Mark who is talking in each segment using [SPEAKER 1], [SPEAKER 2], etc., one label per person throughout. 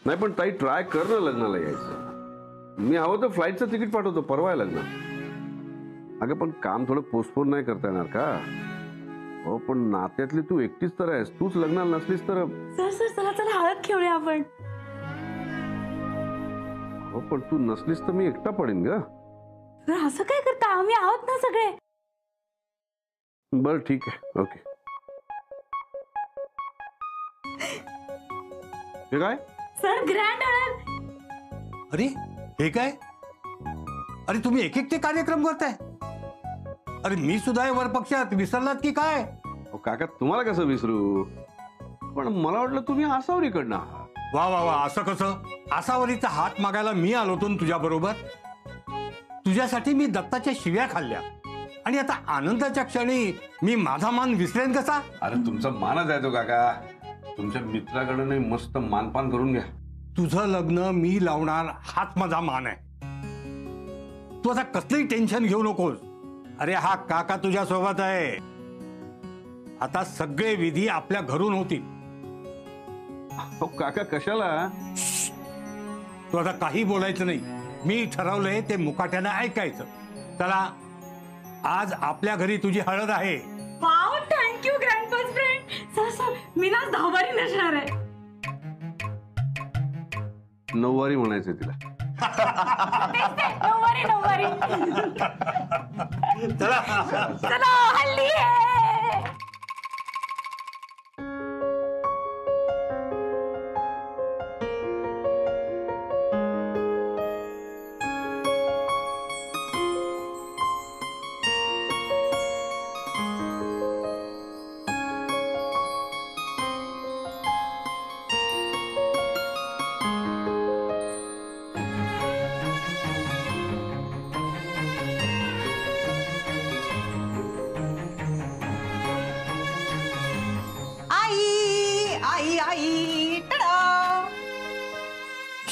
[SPEAKER 1] नाही पण ताई ट्राय कर ना लग्नाला यायचं. मी हवं तर फ्लाईटचं तिकीट पाठवतो, परवा आहे लग्न. अगं पण काम थोडं पोस्टपोन नाही करता येणार का? हो पण नात्यातली तू एकटीच तर आहेस, तूच लग्नाला नसलीस तर.
[SPEAKER 2] सर सर चला चला हळद खेळूया आपण.
[SPEAKER 1] हो पण तू नसलीस तर मी एकटा पडेन ग.
[SPEAKER 2] सर असं काय करता, आम्ही आहोत ना सगळे.
[SPEAKER 1] बरं ठीक आहे, ओके. हे काय
[SPEAKER 2] सर ग्रँड हळद.
[SPEAKER 3] अरे हे काय? अरे तुम्ही एक एक ते कार्यक्रम करताय? अरे मी सुद्धा वर पक्षात, विसरलात की काय?
[SPEAKER 1] अहो काका तुम्हाला कसं विसरू, पण मला वाटलं तुम्ही आसावरीकडनं आहात.
[SPEAKER 3] वा वा वा, असं कसं? आसावरीचा हात मागायला मी आलो होतो तुझ्या बरोबर. तुझ्यासाठी मी दत्ताच्या शिव्या खाल्ल्या आणि आता आनंदाच्या क्षणी मी माझा मान विसरेन कसा?
[SPEAKER 1] अरे तुमचा मानच आहे तो काका, तुमच्या मित्राकडे मस्त मानपान करून घ्या.
[SPEAKER 3] तुझं लग्न मी लावणार हाच माझा मान आहे. तू आता कसलंही टेन्शन घेऊ नकोस. अरे हा काका तुझ्या सोबत आहे. आता सगळे विधी आपल्या घरून होतील.
[SPEAKER 1] हो काका कशाला?
[SPEAKER 3] तू आता काही बोलायचं नाही. मी ठरवलंय ते मुकाट्यानं ऐकायचं. चला आज आपल्या घरी तुझी हळद आहे.
[SPEAKER 2] Wow thank you grand best friend. Sir sir मी ना 10 वारी नसणार आहे.
[SPEAKER 1] 9 वारी म्हणायचंय तिला.
[SPEAKER 2] 9 वारी 9 वारी. चला हल्ली आहे.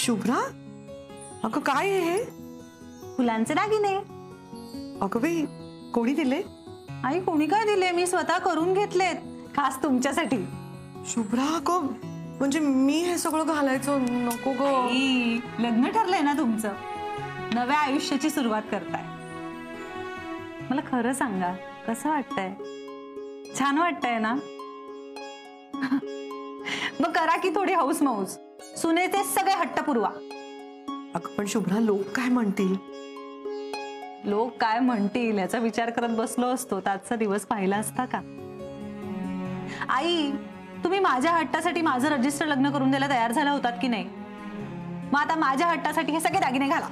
[SPEAKER 4] शुभ्रा, अगं काय हे?
[SPEAKER 2] फुलांचे दागिने.
[SPEAKER 4] अगं बाई, कोणी दिले?
[SPEAKER 2] आई कोणी काय दिले, मी स्वतः करून घेतलेत खास तुमच्यासाठी.
[SPEAKER 4] शुभ्रा अगं, म्हणजे मी हे सगळं घालायचं नको ग.
[SPEAKER 2] लग्न ठरलंय ना तुमचं, नव्या आयुष्याची सुरुवात करताय. मला खरं सांगा कसं वाटतंय? छान वाटतंय ना? मग करा की थोडी हौस मौज. सुनेचे सगळे हट्ट पुरवा.
[SPEAKER 4] अगं पण शुभ्रा, लोक काय म्हणतील?
[SPEAKER 2] लोक काय म्हणतील याचा विचार करत बसलो असतो तर आजचा दिवस पाहिला असता का? आई तुम्ही माझ्या हट्टासाठी माझं रजिस्टर लग्न करून द्यायला तयार झाला होतात की नाही? मग आता माझ्या हट्टासाठी हे सगळे दागिने घाला.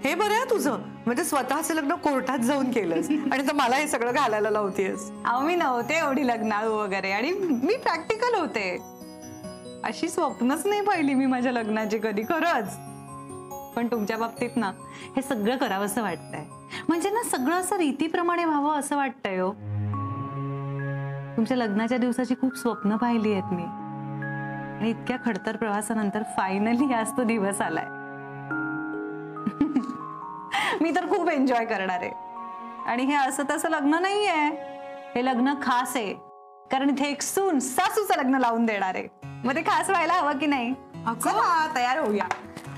[SPEAKER 4] हे बरं आहे तुझं, म्हणजे स्वतःचं लग्न कोर्टात जाऊन केलंस आणि तर मला हे सगळं घालायला लावतेस.
[SPEAKER 2] अहो मी नव्हते एवढी लग्नाळू वगैरे, आणि मी प्रॅक्टिकल होते. अशी स्वप्नच नाही पाहिली मी माझ्या लग्नाची कधी, खरंच. पण तुमच्या बाबतीत ना हे सगळं करावं असं वाटतंय. म्हणजे ना सगळं असं रीतीप्रमाणे व्हावं असं वाटतंय हो. तुमच्या लग्नाच्या दिवसाची खूप स्वप्न पाहिली आहेत मी, आणि इतक्या खडतर प्रवासानंतर फायनली आज तो दिवस आलाय. मी तर खूप एन्जॉय करणार आहे. आणि हे असं तसं लग्न नाहीये, हे लग्न खास आहे. कारण इथे एक सून सासूचं लग्न लावून देणार आहे. मग ते खास व्हायला हवं की नाही? चला तयार होऊया.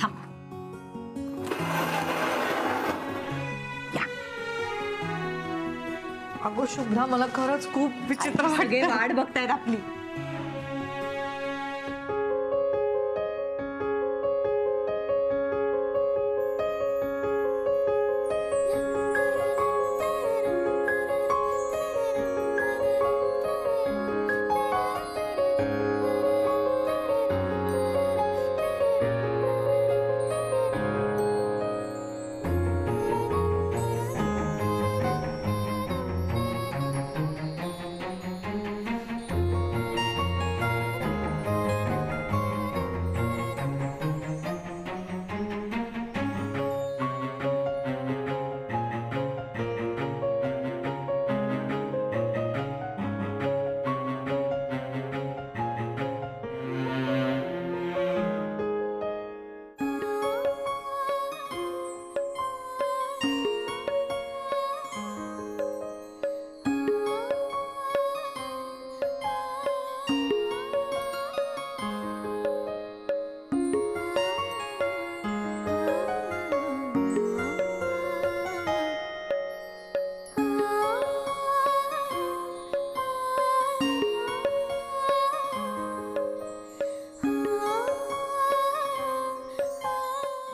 [SPEAKER 2] थांबा.
[SPEAKER 4] अगं शुभ्रा, मला खरंच खूप विचित्र
[SPEAKER 2] सगळे वाट बघतायत आपली.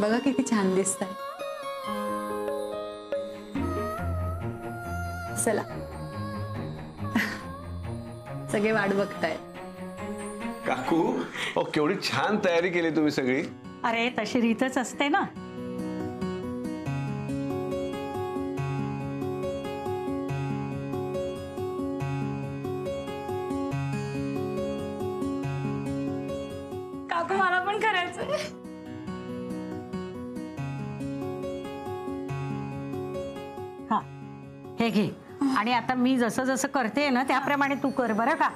[SPEAKER 2] बघा किती छान दिसत आहे. चला सगळे वाट बघताय.
[SPEAKER 1] काकू केवढी छान तयारी केली तुम्ही सगळी.
[SPEAKER 5] अरे तशी रीतच असते ना.
[SPEAKER 2] काकू मला पण करायचंय.
[SPEAKER 5] हा हे घे. आणि आता मी जसं जसं करते ना त्याप्रमाणे तू कर बरं का.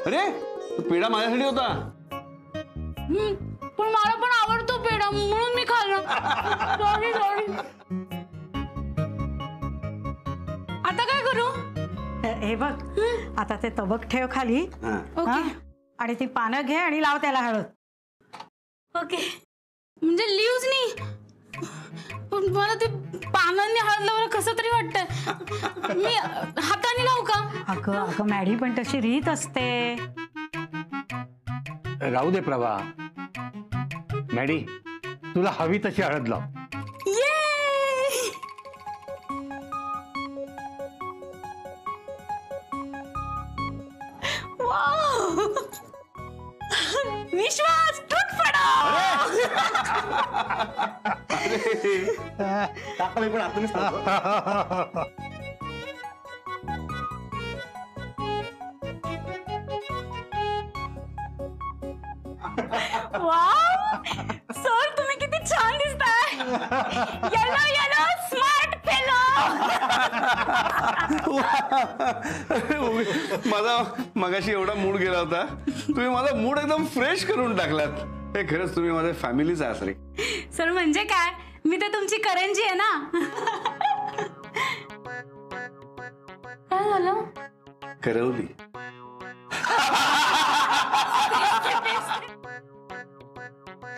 [SPEAKER 1] अरे तो पेढा माझ्यासाठी होता.
[SPEAKER 2] पण मला पण आवडतो पेढा म्हणून मी खाल्ला. Sorry sorry. आता काय करू?
[SPEAKER 5] हे बघ आता ते तबक ठेव खाली.
[SPEAKER 2] ओके
[SPEAKER 5] आणि ती पानं घे आणि लाव त्याला हळद.
[SPEAKER 2] ओके म्हणजे लिव्ज नाही. पण मला ते पानांनी हळद लावलं कसं तरी वाटतंय. मी हाताने लावू का?
[SPEAKER 5] अगं अगं मॅडी पण तशी रीत असते.
[SPEAKER 3] राहू दे प्रभा. मॅडी तुला हवी तशी हळद लाव.
[SPEAKER 2] विश्वास टूट पडा.
[SPEAKER 3] टाकले पण आतूनच
[SPEAKER 2] सर तुम्ही किती छान दिसताय. Yellow yellow smart fellow.
[SPEAKER 1] माझा मगाशी एवढा मूड गेला होता. तुम्ही माझा मूड एकदम फ्रेश करून टाकलात. हे खरंच तुम्ही माझ्या फॅमिलीच आहे असं.
[SPEAKER 2] सर म्हणजे काय मी तर तुमची करंजी आहे ना. काय झालं?
[SPEAKER 1] करवली.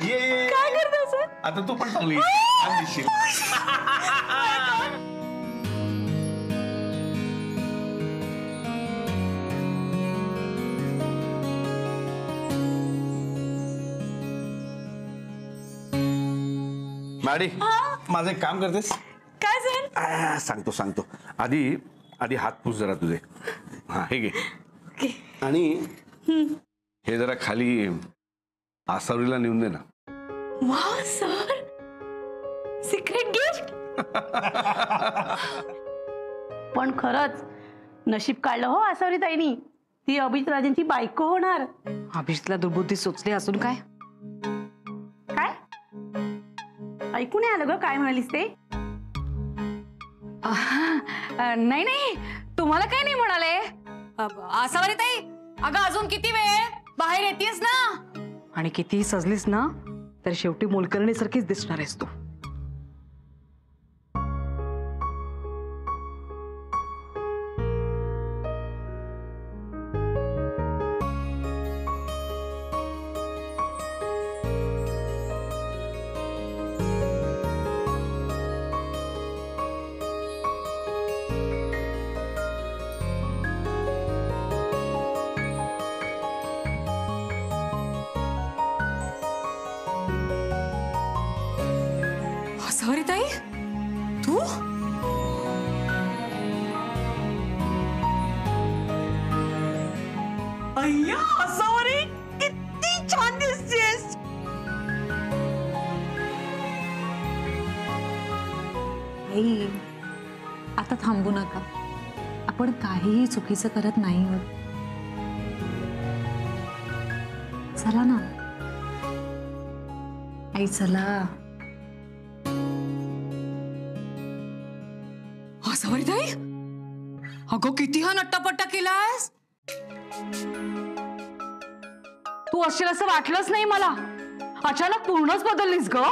[SPEAKER 1] ये
[SPEAKER 2] काय करता सर?
[SPEAKER 1] आता तू पण चांगली छान दिसशील. मॅडी माझं एक काम करतेस.
[SPEAKER 2] काय सर?
[SPEAKER 1] सांगतो सांगतो. आधी आधी हात पुस जरा तुझे. हा हे घे. आणि हे जरा खाली आसावरीला नेऊन दे ना.
[SPEAKER 2] वाह सर सिक्रेट गिफ्ट.
[SPEAKER 6] पण खरंच नशीब काढलं हो आसावरी ताईनी. ती अभिजित राजेंची बायको होणार.
[SPEAKER 4] अभिजितला दुर्बुद्धी सुचली असून काय.
[SPEAKER 6] काय ऐकून आलं ग काय म्हणालीस ते.
[SPEAKER 4] नाही नाही तुम्हाला काय नाही म्हणाले. आसावरी ताई अगं अजून किती वेळ बाहेर येतेस ना. आणि कितीही सजलीस ना तर शेवटी मोलकरणीसारखीच दिसणार आहेस तू. आसावरी ताई तू. अय्या आसावरी किती छान दिसतेस.
[SPEAKER 2] आई आता थांबू नका. आपण काहीही चुकीचं करत नाही आहोत. चला ना आई चला.
[SPEAKER 4] आसावरी ताई अगं किती हा नट्टापट्टा केलास. तू असेल असं वाटलंच नाही मला. अचानक पूर्णच बदललीस ग.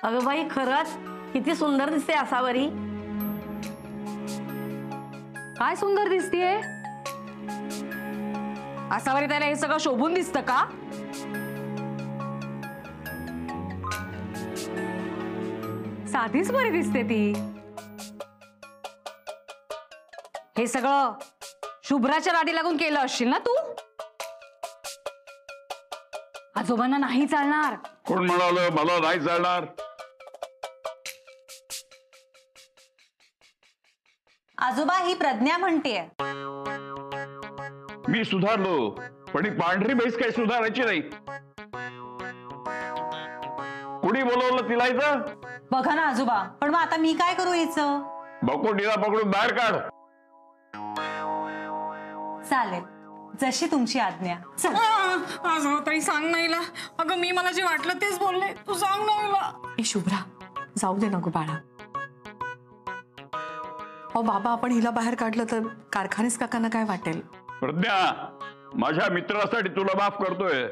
[SPEAKER 6] अगं बाई खरंच किती सुंदर दिसते असावरी.
[SPEAKER 4] काय सुंदर दिसतीये. असावरी त्याला हे सगळं शोभून दिसतं का? साधीच बरी दिसते ती. हे सगळं शुभ्राच्या नादी लागून केलं असशील ना तू. आजोबांना नाही चालणार.
[SPEAKER 7] कोण म्हणालं मला नाही चालणार?
[SPEAKER 2] आजोबा ही प्रज्ञा म्हणतेय.
[SPEAKER 7] मी सुधारलो, पण ही पांढरी म्हैस काही सुधारायची नाही. कुणी बोलवलं तिला इथं?
[SPEAKER 2] बघा ना आजोबा, पण मग आता मी काय करू हिचं?
[SPEAKER 7] बकोटीला पकडून बाहेर काढ.
[SPEAKER 2] चालेल, जशी तुमची आज्ञा. चल.
[SPEAKER 4] ताई सांग नाहीला. अगं मी मला जे वाटलं तेच बोलले, तू सांग नाहीला.
[SPEAKER 8] ए शुभ्रा, जाऊ दे ना गो बाळा. अहो बाबा, आपण हिला बाहेर काढलं तर कारखानेस काकांना काय वाटेल?
[SPEAKER 7] प्रज्ञा, माझ्या मित्रासाठी तुला माफ करतोय.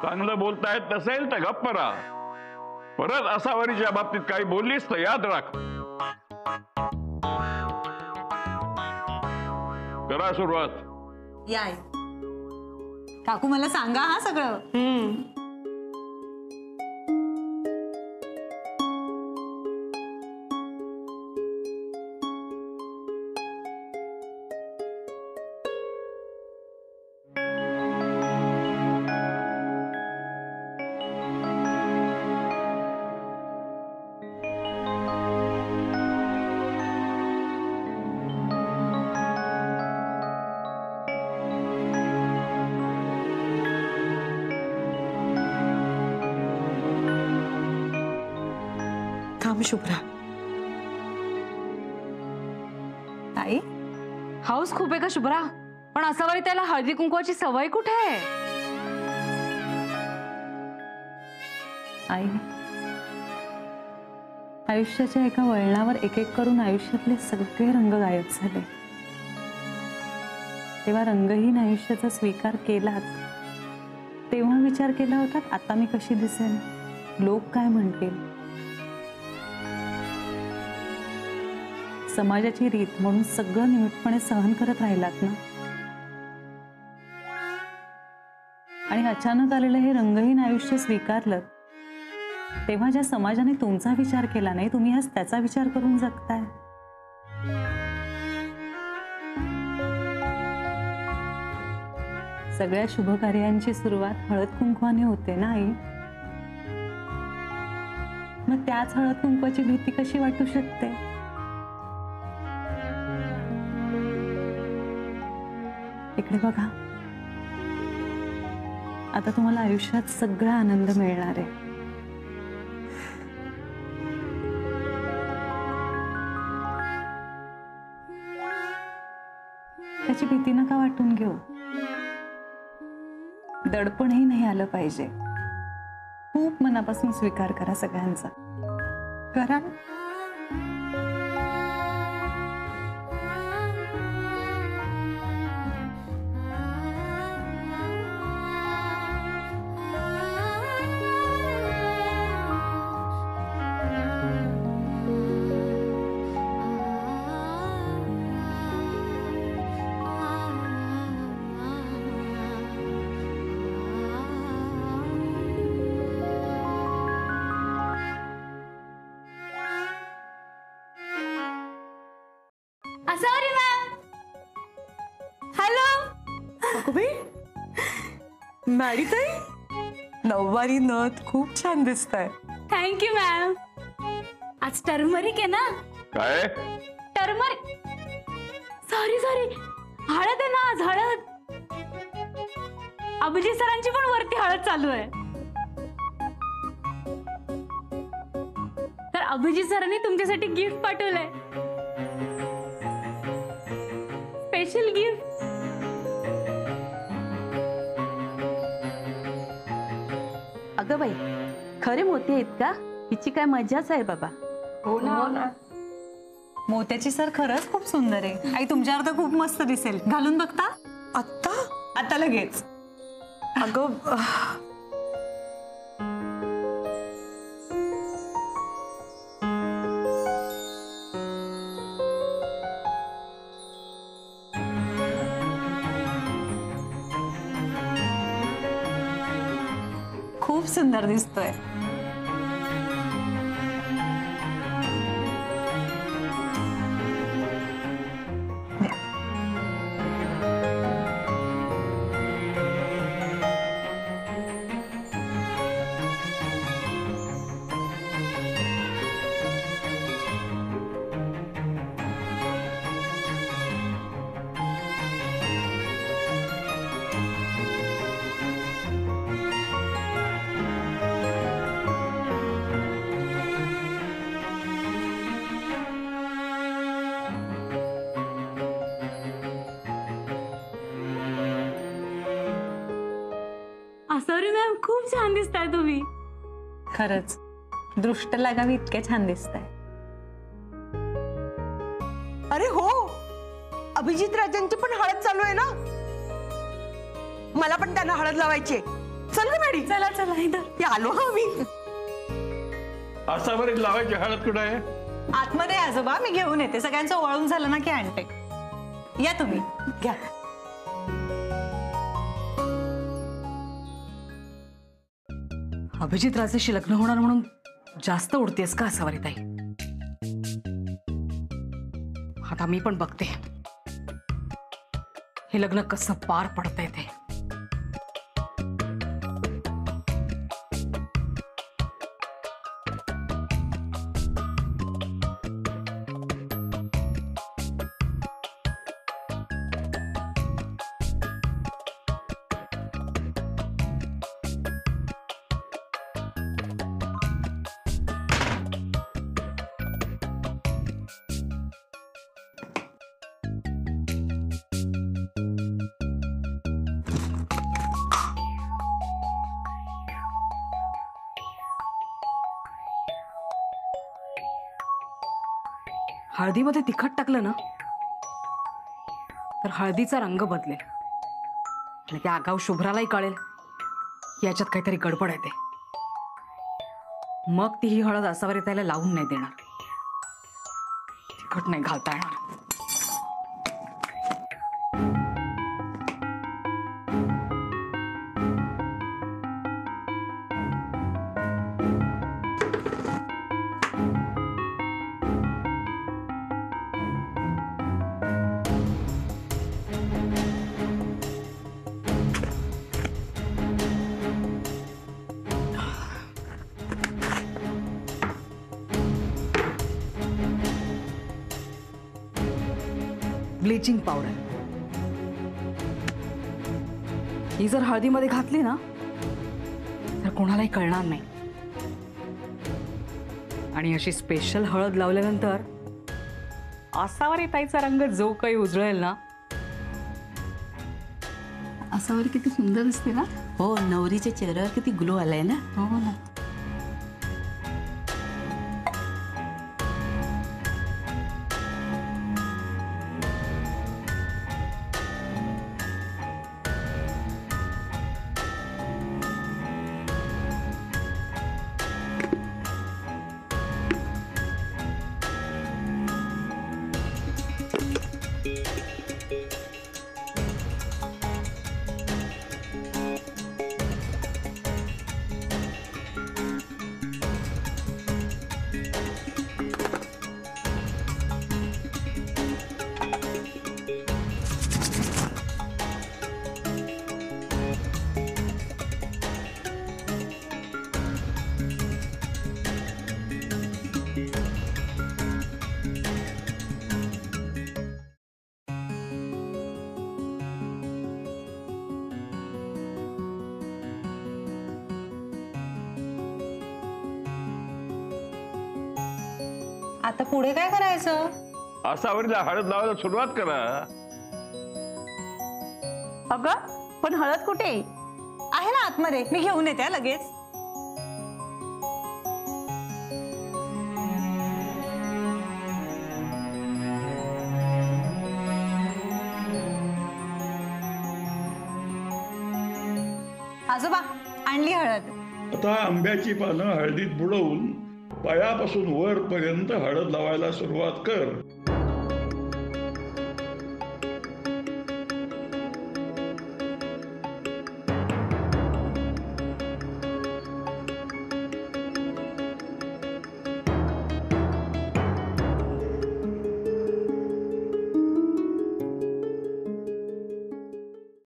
[SPEAKER 7] चांगलं बोलतायत नसेल तर गप्प राहा. परत असावरीच्या बाबतीत काही बोललीस तर याद राख. करा सुरुवात.
[SPEAKER 2] याय काकू, मला सांगा हा सगळं.
[SPEAKER 8] थांब शुभ्रा.
[SPEAKER 2] ताई,
[SPEAKER 4] हाऊस खूप आहे का शुभ्रा? पण असावरी त्याला हळदी कुंकवाची सवय कुठे आहे?
[SPEAKER 2] आई, आयुष्याच्या एका वळणावर एक एक करून आयुष्यातले सगळे रंग गायब झाले. तेव्हा रंगहीन आयुष्याचा स्वीकार केलात तेव्हा विचार केला होता आता मी कशी दिसेन, लोक काय म्हणतील. समाजाची रीत म्हणून सगळं निमूटपणे सहन करत राहिलात ना. आणि अचानक आलेलं हे रंगहीन आयुष्य स्वीकारलं तेव्हा ज्या समाजाने तुमचा विचार केला नाही, तुम्ही आज त्याचा विचार करून जगताय. सगळ्या शुभ कार्यांची सुरुवात हळद कुंकवाने होते ना आई. मग त्याच हळद कुंकवाची भीती कशी वाटू शकते? इकडे बघा, आता तुम्हाला आयुष्यात सगळा आनंद मिळणार आहे. त्याची भीती नका वाटून घेऊ. दडपणही नाही आलं पाहिजे. खूप मनापासून स्वीकार करा सगळ्यांचा. करा.
[SPEAKER 4] Asavari ma'am, hello.
[SPEAKER 8] अगं बाई, मॅडी ताई, नऊवारी नथ खूप छान दिसताय.
[SPEAKER 4] Thank you ma'am. आज टर्मरिक आहे ना?
[SPEAKER 7] काय?
[SPEAKER 4] टर्मरिक, सॉरी हळद आहे ना आज. हळद. अभिजित सरांची पण वरती हळद चालू आहे. तर अभिजित सरांनी तुमच्यासाठी गिफ्ट पाठवलंय. Special gift.
[SPEAKER 6] अगं बाई, खरे मोती आहेत का? हिची काय मजाच आहे बाबा.
[SPEAKER 2] हो ना. मोत्याची सर खरंच खूप सुंदर आहे. आई, तुमच्यावर तर खूप मस्त दिसेल. घालून बघता?
[SPEAKER 8] आत्ता?
[SPEAKER 2] आता लगेच.
[SPEAKER 8] अगं
[SPEAKER 2] खूप सुंदर दिसतोय.
[SPEAKER 4] सॉरी मॅम, खूप छान दिसताय तुम्ही.
[SPEAKER 2] खरंच दृष्ट लागावी इतके छान दिसतंय.
[SPEAKER 9] अरे हो, अभिजित राजांची पण हळद चालू आहे ना. मला पण त्यांना हळद लावायची आहे. चल ग मॅडी.
[SPEAKER 4] चला चला इधर.
[SPEAKER 9] ते आलो हा मी.
[SPEAKER 7] आसावरीत लावायची हळद कुठं आहे?
[SPEAKER 2] आतमध्ये आजोबा, मी घेऊन येते. सगळ्यांचं वळून झालं ना की आणते. या तुम्ही घ्या.
[SPEAKER 4] अभिजित राजेशी लग्न होणार म्हणून जास्त उडतेस का आसावरीताई? आता मी पण बघते हे लग्न कसं पार पडतंय ते. हळदीमध्ये तिखट टाकलं ना तर हळदीचा रंग बदलेल आणि त्या आगाऊ शुभ्रालाही कळेल की याच्यात काहीतरी गडबड आहे ते. मग ती ही हळद आसावरीताईला लावून नाही देणार. तिखट नाही घालता येणार. ब्लीचिंग पावडर ही जर हळदीमध्ये घातली ना तर कोणालाही कळणार नाही. आणि अशी स्पेशल हळद लावल्यानंतर आसावरीताईचा रंग जो काही उजळेल ना.
[SPEAKER 6] आसावरी किती सुंदर दिसते ना. हो, नवरीच्या चेहऱ्यावर किती ग्लो आलाय ना. हो ना.
[SPEAKER 2] आता पुढे काय करायचं?
[SPEAKER 7] आसावरीला हळद लावायला सुरुवात करा.
[SPEAKER 6] अगं पण हळद कुठे
[SPEAKER 2] आहे ना आतमध्ये, मी घेऊन येते हा लगेच. आजोबा आणली हळद.
[SPEAKER 7] आता आंब्याची पानं हळदीत बुडवून पायापासून वरपर्यंत हळद लावायला सुरुवात कर.